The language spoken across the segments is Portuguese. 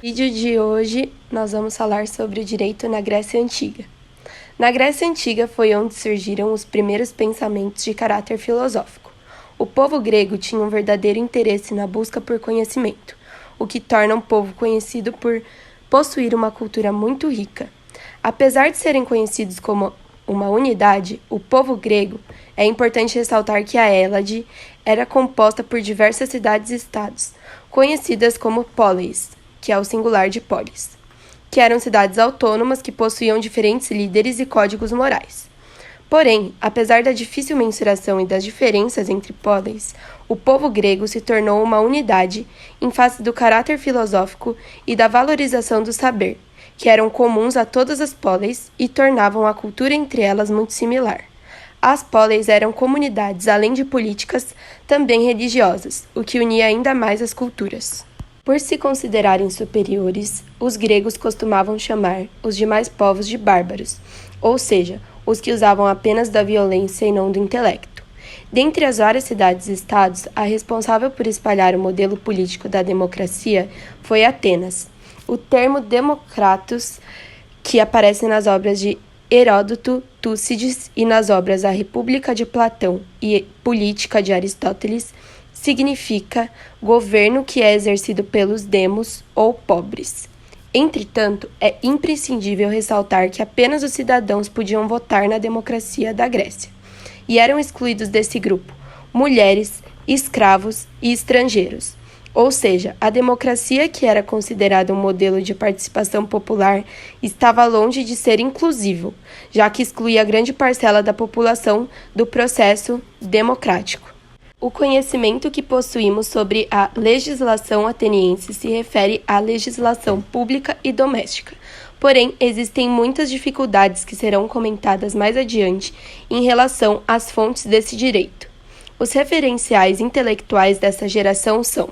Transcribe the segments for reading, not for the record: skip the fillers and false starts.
No vídeo de hoje, nós vamos falar sobre o direito na Grécia Antiga. Na Grécia Antiga foi onde surgiram os primeiros pensamentos de caráter filosófico. O povo grego tinha um verdadeiro interesse na busca por conhecimento, o que torna um povo conhecido por possuir uma cultura muito rica. Apesar de serem conhecidos como uma unidade, o povo grego, é importante ressaltar que a Hélade era composta por diversas cidades-estados, conhecidas como poleis, que é o singular de polis, que eram cidades autônomas que possuíam diferentes líderes e códigos morais. Porém, apesar da difícil mensuração e das diferenças entre poleis, o povo grego se tornou uma unidade em face do caráter filosófico e da valorização do saber, que eram comuns a todas as poleis e tornavam a cultura entre elas muito similar. As poleis eram comunidades, além de políticas, também religiosas, o que unia ainda mais as culturas. Por se considerarem superiores, os gregos costumavam chamar os demais povos de bárbaros, ou seja, os que usavam apenas da violência e não do intelecto. Dentre as várias cidades-estados, a responsável por espalhar o modelo político da democracia foi Atenas. O termo democratos, que aparece nas obras de Heródoto, Tucídides e nas obras A República de Platão e Política de Aristóteles, significa governo que é exercido pelos demos ou pobres. Entretanto, é imprescindível ressaltar que apenas os cidadãos podiam votar na democracia da Grécia, e eram excluídos desse grupo mulheres, escravos e estrangeiros. Ou seja, a democracia, que era considerada um modelo de participação popular, estava longe de ser inclusivo, já que excluía grande parcela da população do processo democrático. O conhecimento que possuímos sobre a legislação ateniense se refere à legislação pública e doméstica. Porém, existem muitas dificuldades que serão comentadas mais adiante em relação às fontes desse direito. Os referenciais intelectuais dessa geração são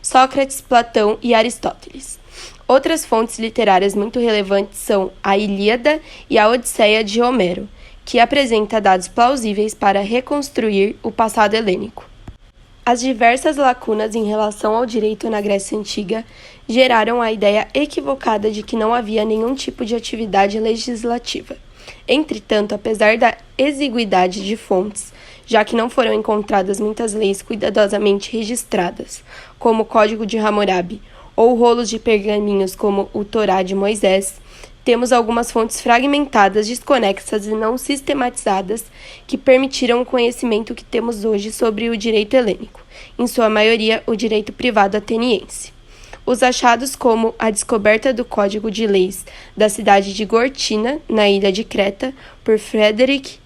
Sócrates, Platão e Aristóteles. Outras fontes literárias muito relevantes são a Ilíada e a Odisseia de Homero, que apresenta dados plausíveis para reconstruir o passado helênico. As diversas lacunas em relação ao direito na Grécia Antiga geraram a ideia equivocada de que não havia nenhum tipo de atividade legislativa. Entretanto, apesar da exiguidade de fontes, já que não foram encontradas muitas leis cuidadosamente registradas, como o Código de Hammurabi, ou rolos de pergaminhos como o Torá de Moisés, temos algumas fontes fragmentadas, desconexas e não sistematizadas que permitiram o conhecimento que temos hoje sobre o direito helênico, em sua maioria o direito privado ateniense. Os achados como a descoberta do Código de Leis da cidade de Gortina, na ilha de Creta, por Frederick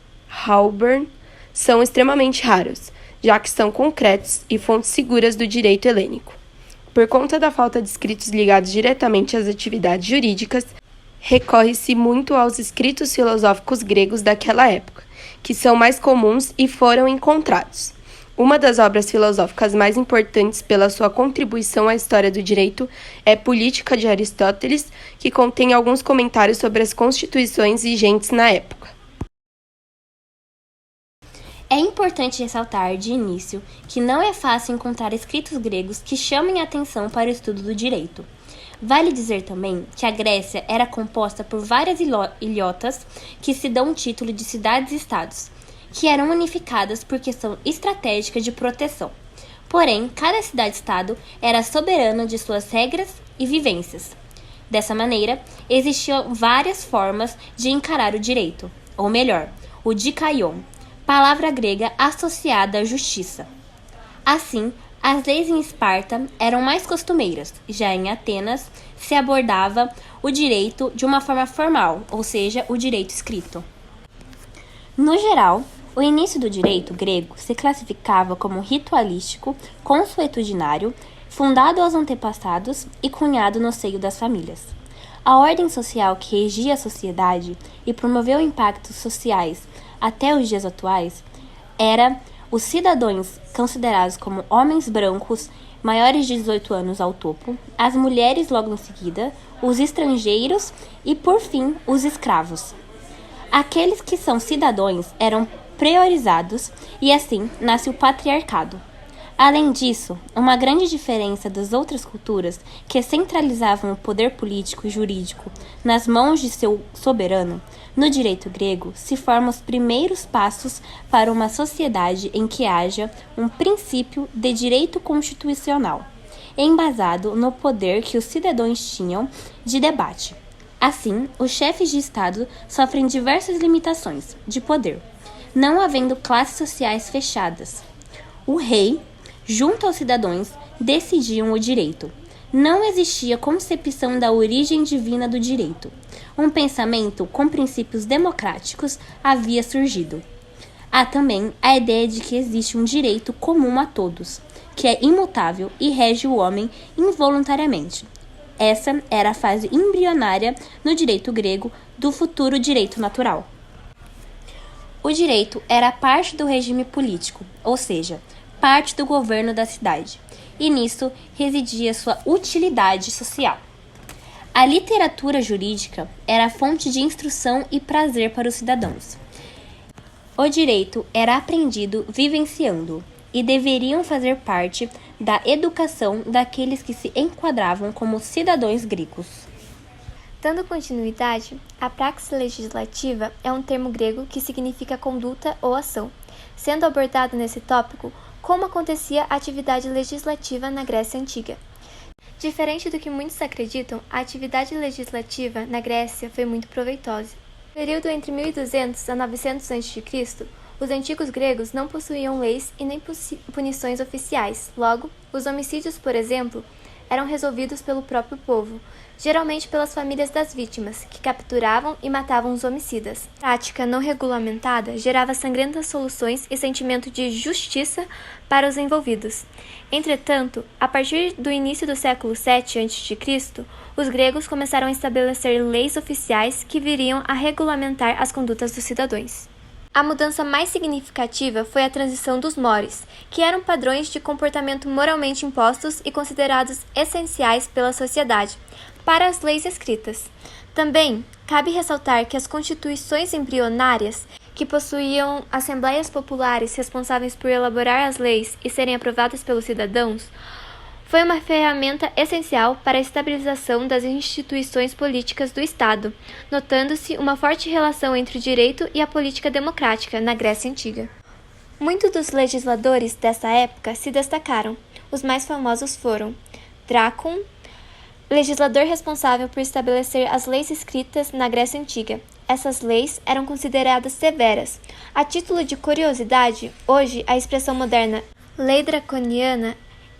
Halburn, são extremamente raros, já que são concretos e fontes seguras do direito helênico. Por conta da falta de escritos ligados diretamente às atividades jurídicas, recorre-se muito aos escritos filosóficos gregos daquela época, que são mais comuns e foram encontrados. Uma das obras filosóficas mais importantes pela sua contribuição à história do direito é Política de Aristóteles, que contém alguns comentários sobre as constituições vigentes na época. É importante ressaltar, de início, que não é fácil encontrar escritos gregos que chamem a atenção para o estudo do direito. Vale dizer também que a Grécia era composta por várias ilhotas que se dão o título de cidades-estados, que eram unificadas por questão estratégica de proteção. Porém, cada cidade-estado era soberana de suas regras e vivências. Dessa maneira, existiam várias formas de encarar o direito, ou melhor, o dikaion, palavra grega associada à justiça. Assim, as leis em Esparta eram mais costumeiras, já em Atenas se abordava o direito de uma forma formal, ou seja, o direito escrito. No geral, o início do direito grego se classificava como ritualístico, consuetudinário, fundado aos antepassados e cunhado no seio das famílias. A ordem social que regia a sociedade e promoveu impactos sociais até os dias atuais era os cidadãos considerados como homens brancos maiores de 18 anos ao topo, as mulheres logo em seguida, os estrangeiros e, por fim, os escravos. Aqueles que são cidadãos eram priorizados e assim nasce o patriarcado. Além disso, uma grande diferença das outras culturas que centralizavam o poder político e jurídico nas mãos de seu soberano, no direito grego se formam os primeiros passos para uma sociedade em que haja um princípio de direito constitucional, embasado no poder que os cidadãos tinham de debate. Assim, os chefes de Estado sofrem diversas limitações de poder, não havendo classes sociais fechadas. O rei, junto aos cidadãos, decidiam o direito. Não existia concepção da origem divina do direito. Um pensamento com princípios democráticos havia surgido. Há também a ideia de que existe um direito comum a todos, que é imutável e rege o homem involuntariamente. Essa era a fase embrionária no direito grego do futuro direito natural. O direito era parte do regime político, ou seja, parte do governo da cidade, e nisso residia sua utilidade social. A literatura jurídica era a fonte de instrução e prazer para os cidadãos. O direito era aprendido vivenciando e deveriam fazer parte da educação daqueles que se enquadravam como cidadãos gregos. Dando continuidade, a praxis legislativa é um termo grego que significa conduta ou ação, sendo abordado nesse tópico como acontecia a atividade legislativa na Grécia Antiga. Diferente do que muitos acreditam, a atividade legislativa na Grécia foi muito proveitosa. No período entre 1200 a 900 a.C., os antigos gregos não possuíam leis e nem punições oficiais. Logo, os homicídios, por exemplo, eram resolvidos pelo próprio povo, geralmente pelas famílias das vítimas, que capturavam e matavam os homicidas. A prática não regulamentada gerava sangrentas soluções e sentimento de justiça para os envolvidos. Entretanto, a partir do início do século VII a.C., os gregos começaram a estabelecer leis oficiais que viriam a regulamentar as condutas dos cidadãos. A mudança mais significativa foi a transição dos mores, que eram padrões de comportamento moralmente impostos e considerados essenciais pela sociedade, para as leis escritas. Também cabe ressaltar que as constituições embrionárias, que possuíam assembleias populares responsáveis por elaborar as leis e serem aprovadas pelos cidadãos, foi uma ferramenta essencial para a estabilização das instituições políticas do Estado, notando-se uma forte relação entre o direito e a política democrática na Grécia Antiga. Muitos dos legisladores dessa época se destacaram. Os mais famosos foram Drácon, legislador responsável por estabelecer as leis escritas na Grécia Antiga. Essas leis eram consideradas severas. A título de curiosidade, hoje a expressão moderna lei draconiana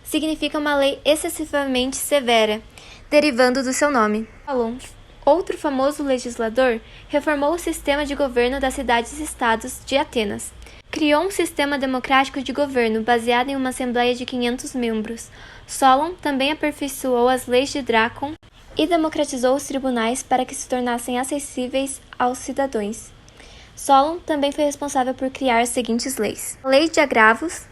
significa uma lei excessivamente severa, derivando do seu nome. Solon, outro famoso legislador, reformou o sistema de governo das cidades-estados de Atenas. Criou um sistema democrático de governo baseado em uma assembleia de 500 membros. Solon também aperfeiçoou as leis de Drácon e democratizou os tribunais para que se tornassem acessíveis aos cidadãos. Solon também foi responsável por criar as seguintes leis: Lei de agravos,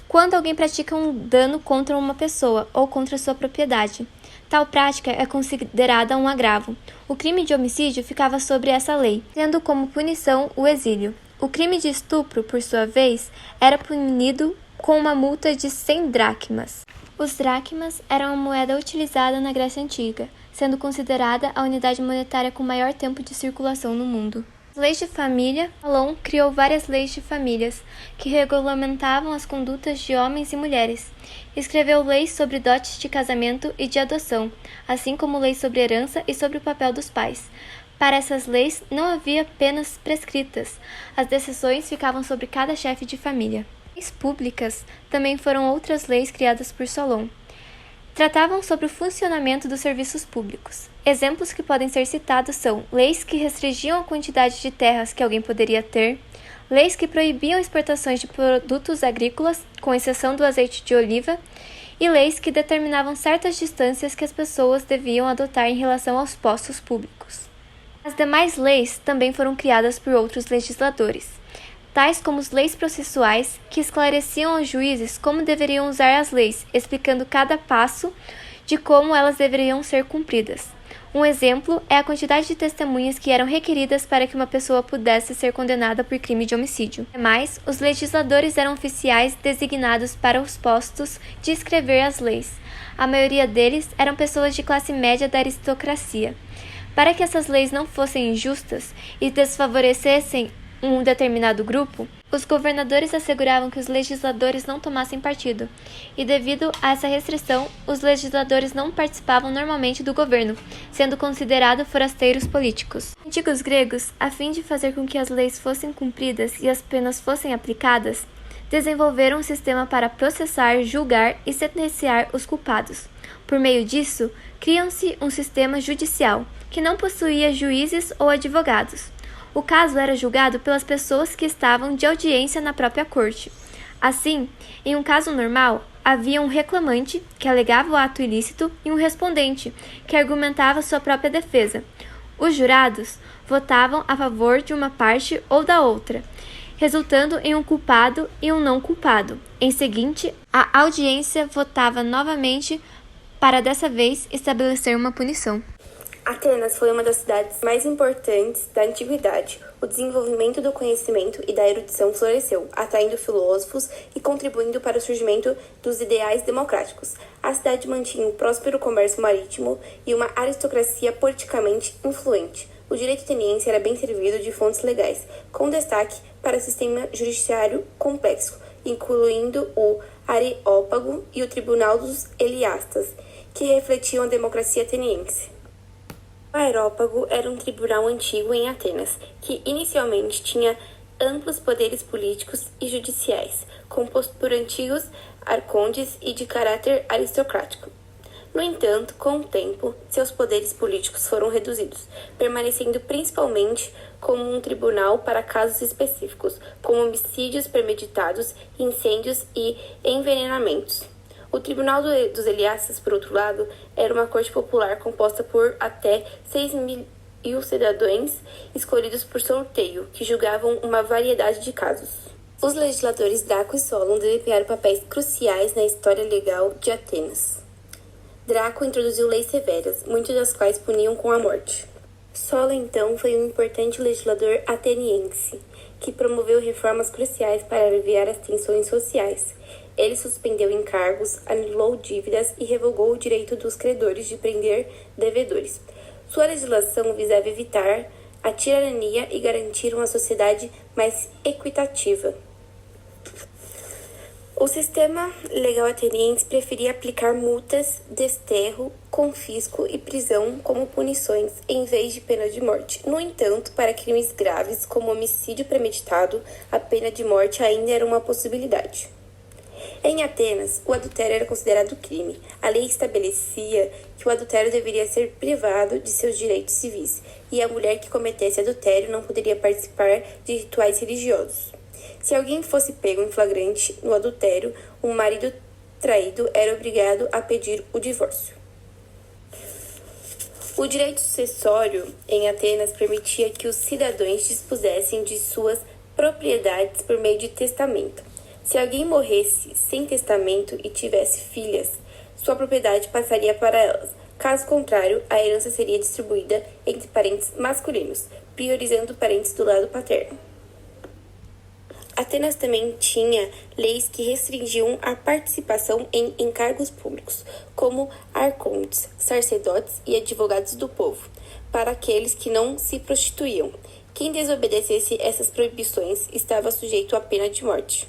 quando alguém pratica um dano contra uma pessoa ou contra sua propriedade. Tal prática é considerada um agravo. O crime de homicídio ficava sobre essa lei, tendo como punição o exílio. O crime de estupro, por sua vez, era punido com uma multa de 100 dracmas. Os dracmas eram uma moeda utilizada na Grécia Antiga, sendo considerada a unidade monetária com maior tempo de circulação no mundo. Leis de família. Solon criou várias leis de famílias, que regulamentavam as condutas de homens e mulheres. Escreveu leis sobre dotes de casamento e de adoção, assim como leis sobre herança e sobre o papel dos pais. Para essas leis não havia penas prescritas. As decisões ficavam sobre cada chefe de família. Leis públicas também foram outras leis criadas por Solon. Tratavam sobre o funcionamento dos serviços públicos. Exemplos que podem ser citados são leis que restringiam a quantidade de terras que alguém poderia ter, leis que proibiam exportações de produtos agrícolas, com exceção do azeite de oliva, e leis que determinavam certas distâncias que as pessoas deviam adotar em relação aos postos públicos. As demais leis também foram criadas por outros legisladores, tais como as leis processuais, que esclareciam aos juízes como deveriam usar as leis, explicando cada passo de como elas deveriam ser cumpridas. Um exemplo é a quantidade de testemunhas que eram requeridas para que uma pessoa pudesse ser condenada por crime de homicídio. Ademais, os legisladores eram oficiais designados para os postos de escrever as leis. A maioria deles eram pessoas de classe média da aristocracia. Para que essas leis não fossem injustas e desfavorecessem um determinado grupo, os governadores asseguravam que os legisladores não tomassem partido, e devido a essa restrição, os legisladores não participavam normalmente do governo, sendo considerados forasteiros políticos. Os antigos gregos, a fim de fazer com que as leis fossem cumpridas e as penas fossem aplicadas, desenvolveram um sistema para processar, julgar e sentenciar os culpados. Por meio disso, criam-se um sistema judicial, que não possuía juízes ou advogados. O caso era julgado pelas pessoas que estavam de audiência na própria corte. Assim, em um caso normal, havia um reclamante, que alegava o ato ilícito, e um respondente, que argumentava sua própria defesa. Os jurados votavam a favor de uma parte ou da outra, resultando em um culpado e um não culpado. Em seguinte, a audiência votava novamente para dessa vez estabelecer uma punição. Atenas foi uma das cidades mais importantes da antiguidade. O desenvolvimento do conhecimento e da erudição floresceu, atraindo filósofos e contribuindo para o surgimento dos ideais democráticos. A cidade mantinha um próspero comércio marítimo e uma aristocracia politicamente influente. O direito ateniense era bem servido de fontes legais, com destaque para o sistema judiciário complexo, incluindo o Areópago e o Tribunal dos Eliastas, que refletiam a democracia ateniense. O Areópago era um tribunal antigo em Atenas, que inicialmente tinha amplos poderes políticos e judiciais, composto por antigos arcontes e de caráter aristocrático. No entanto, com o tempo, seus poderes políticos foram reduzidos, permanecendo principalmente como um tribunal para casos específicos, como homicídios premeditados, incêndios e envenenamentos. O Tribunal dos Eliastas, por outro lado, era uma corte popular composta por até 6.000 cidadãos escolhidos por sorteio, que julgavam uma variedade de casos. Os legisladores Draco e Solon desempenharam papéis cruciais na história legal de Atenas. Draco introduziu leis severas, muitas das quais puniam com a morte. Solon, então, foi um importante legislador ateniense, que promoveu reformas cruciais para aliviar as tensões sociais. Ele suspendeu encargos, anulou dívidas e revogou o direito dos credores de prender devedores. Sua legislação visava evitar a tirania e garantir uma sociedade mais equitativa. O sistema legal ateniense preferia aplicar multas, desterro, confisco e prisão como punições, em vez de pena de morte. No entanto, para crimes graves, como homicídio premeditado, a pena de morte ainda era uma possibilidade. Em Atenas, o adultério era considerado crime. A lei estabelecia que o adultério deveria ser privado de seus direitos civis, e a mulher que cometesse adultério não poderia participar de rituais religiosos. Se alguém fosse pego em flagrante no adultério, um marido traído era obrigado a pedir o divórcio. O direito sucessório em Atenas permitia que os cidadãos dispusessem de suas propriedades por meio de testamento. Se alguém morresse sem testamento e tivesse filhas, sua propriedade passaria para elas. Caso contrário, a herança seria distribuída entre parentes masculinos, priorizando parentes do lado paterno. Atenas também tinha leis que restringiam a participação em encargos públicos, como arcontes, sacerdotes e advogados do povo, para aqueles que não se prostituíam. Quem desobedecesse essas proibições estava sujeito à pena de morte.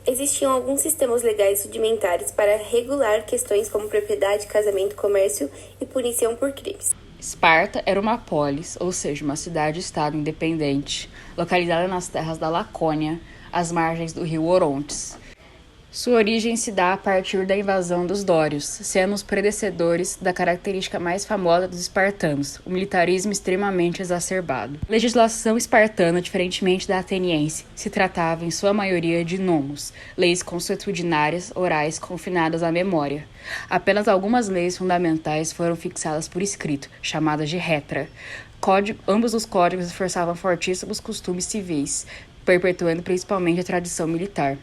Existiam alguns sistemas legais rudimentares para regular questões como propriedade, casamento, comércio e punição por crimes. Esparta era uma polis, ou seja, uma cidade-estado independente, localizada nas terras da Lacônia, às margens do rio Orontes. Sua origem se dá a partir da invasão dos dórios, sendo os predecessores da característica mais famosa dos espartanos, o militarismo extremamente exacerbado. A legislação espartana, diferentemente da ateniense, se tratava em sua maioria de nomos, leis consuetudinárias orais confinadas à memória. Apenas algumas leis fundamentais foram fixadas por escrito, chamadas de retra. Ambos os códigos esforçavam fortíssimos costumes civis, perpetuando principalmente a tradição militar.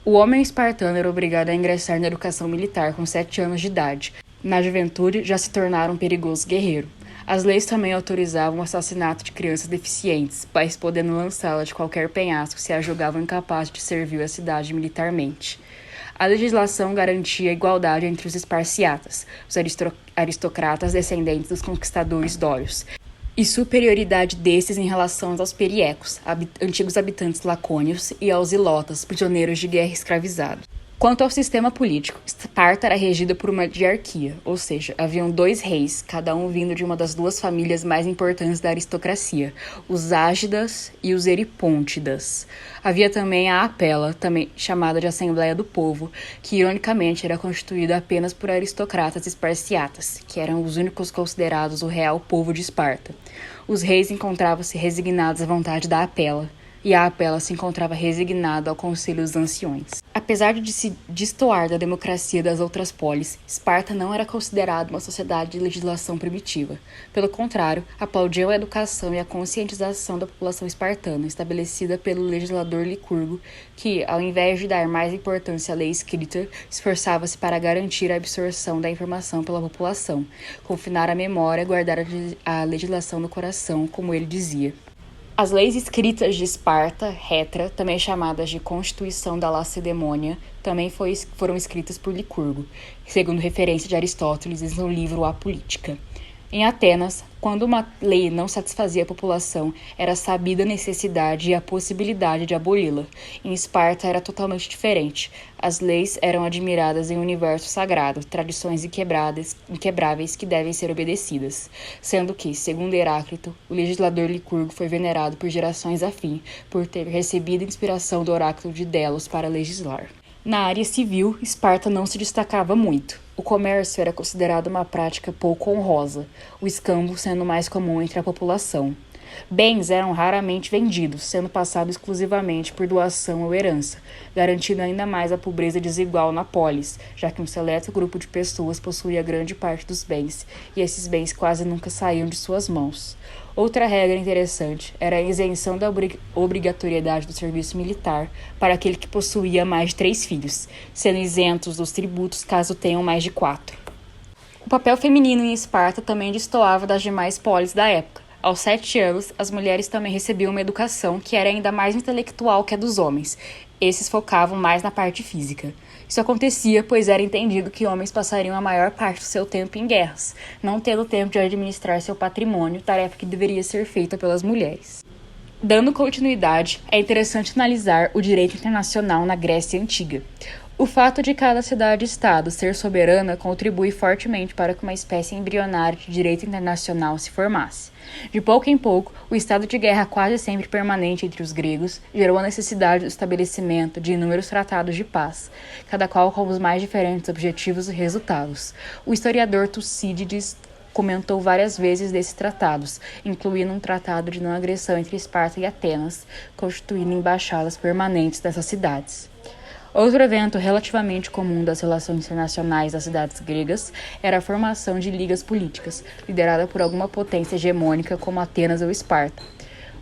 O homem espartano era obrigado a ingressar na educação militar com 7 anos de idade. Na juventude, já se tornara um perigoso guerreiro. As leis também autorizavam o assassinato de crianças deficientes, pais podendo lançá-la de qualquer penhasco se a julgavam incapaz de servir a cidade militarmente. A legislação garantia a igualdade entre os esparciatas, os aristocratas descendentes dos conquistadores dórios, e superioridade desses em relação aos periecos, antigos habitantes lacônios, e aos ilotas, prisioneiros de guerra escravizados. Quanto ao sistema político, Esparta era regida por uma diarquia, ou seja, haviam 2 reis, cada um vindo de uma das 2 famílias mais importantes da aristocracia, os Ágidas e os Eripôntidas. Havia também a Apela, também chamada de Assembleia do Povo, que ironicamente era constituída apenas por aristocratas esparciatas, que eram os únicos considerados o real povo de Esparta. Os reis encontravam-se resignados à vontade da Apela, e a Apela se encontrava resignada ao conselho dos anciões. Apesar de se destoar da democracia das outras polis, Esparta não era considerada uma sociedade de legislação primitiva. Pelo contrário, aplaudiam a educação e a conscientização da população espartana, estabelecida pelo legislador Licurgo, que, ao invés de dar mais importância à lei escrita, esforçava-se para garantir a absorção da informação pela população, confinar a memória e guardar a legislação no coração, como ele dizia. As leis escritas de Esparta, Retra, também chamadas de Constituição da Lacedemônia, também foram escritas por Licurgo, segundo referência de Aristóteles em seu livro A Política. Em Atenas, quando uma lei não satisfazia a população, era sabida a necessidade e a possibilidade de aboli-la. Em Esparta era totalmente diferente. As leis eram admiradas em um universo sagrado, tradições inquebráveis que devem ser obedecidas, sendo que, segundo Heráclito, o legislador Licurgo foi venerado por gerações a fim, por ter recebido inspiração do oráculo de Delos para legislar. Na área civil, Esparta não se destacava muito. O comércio era considerado uma prática pouco honrosa, o escambo sendo mais comum entre a população. Bens eram raramente vendidos, sendo passados exclusivamente por doação ou herança, garantindo ainda mais a pobreza desigual na polis, já que um seleto grupo de pessoas possuía grande parte dos bens, e esses bens quase nunca saíam de suas mãos. Outra regra interessante era a isenção da obrigatoriedade do serviço militar para aquele que possuía mais de 3 filhos, sendo isentos dos tributos caso tenham mais de 4. O papel feminino em Esparta também destoava das demais polis da época. Aos 7 anos, as mulheres também recebiam uma educação que era ainda mais intelectual que a dos homens. Esses focavam mais na parte física. Isso acontecia pois era entendido que homens passariam a maior parte do seu tempo em guerras, não tendo tempo de administrar seu patrimônio, tarefa que deveria ser feita pelas mulheres. Dando continuidade, é interessante analisar o direito internacional na Grécia Antiga. O fato de cada cidade-estado ser soberana contribui fortemente para que uma espécie embrionária de direito internacional se formasse. De pouco em pouco, o estado de guerra quase sempre permanente entre os gregos gerou a necessidade do estabelecimento de inúmeros tratados de paz, cada qual com os mais diferentes objetivos e resultados. O historiador Tucídides comentou várias vezes desses tratados, incluindo um tratado de não agressão entre Esparta e Atenas, constituindo embaixadas permanentes dessas cidades. Outro evento relativamente comum das relações internacionais das cidades gregas era a formação de ligas políticas, liderada por alguma potência hegemônica como Atenas ou Esparta,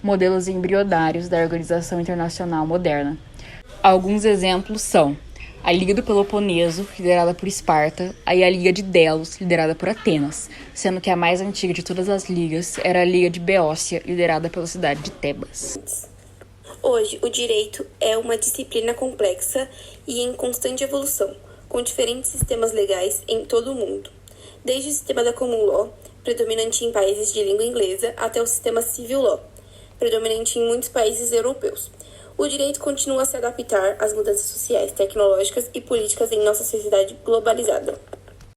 modelos embrionários da organização internacional moderna. Alguns exemplos são a Liga do Peloponeso, liderada por Esparta, e a Liga de Delos, liderada por Atenas, sendo que a mais antiga de todas as ligas era a Liga de Beócia, liderada pela cidade de Tebas. Hoje, o direito é uma disciplina complexa e em constante evolução, com diferentes sistemas legais em todo o mundo. Desde o sistema da common law, predominante em países de língua inglesa, até o sistema civil law, predominante em muitos países europeus. O direito continua a se adaptar às mudanças sociais, tecnológicas e políticas em nossa sociedade globalizada.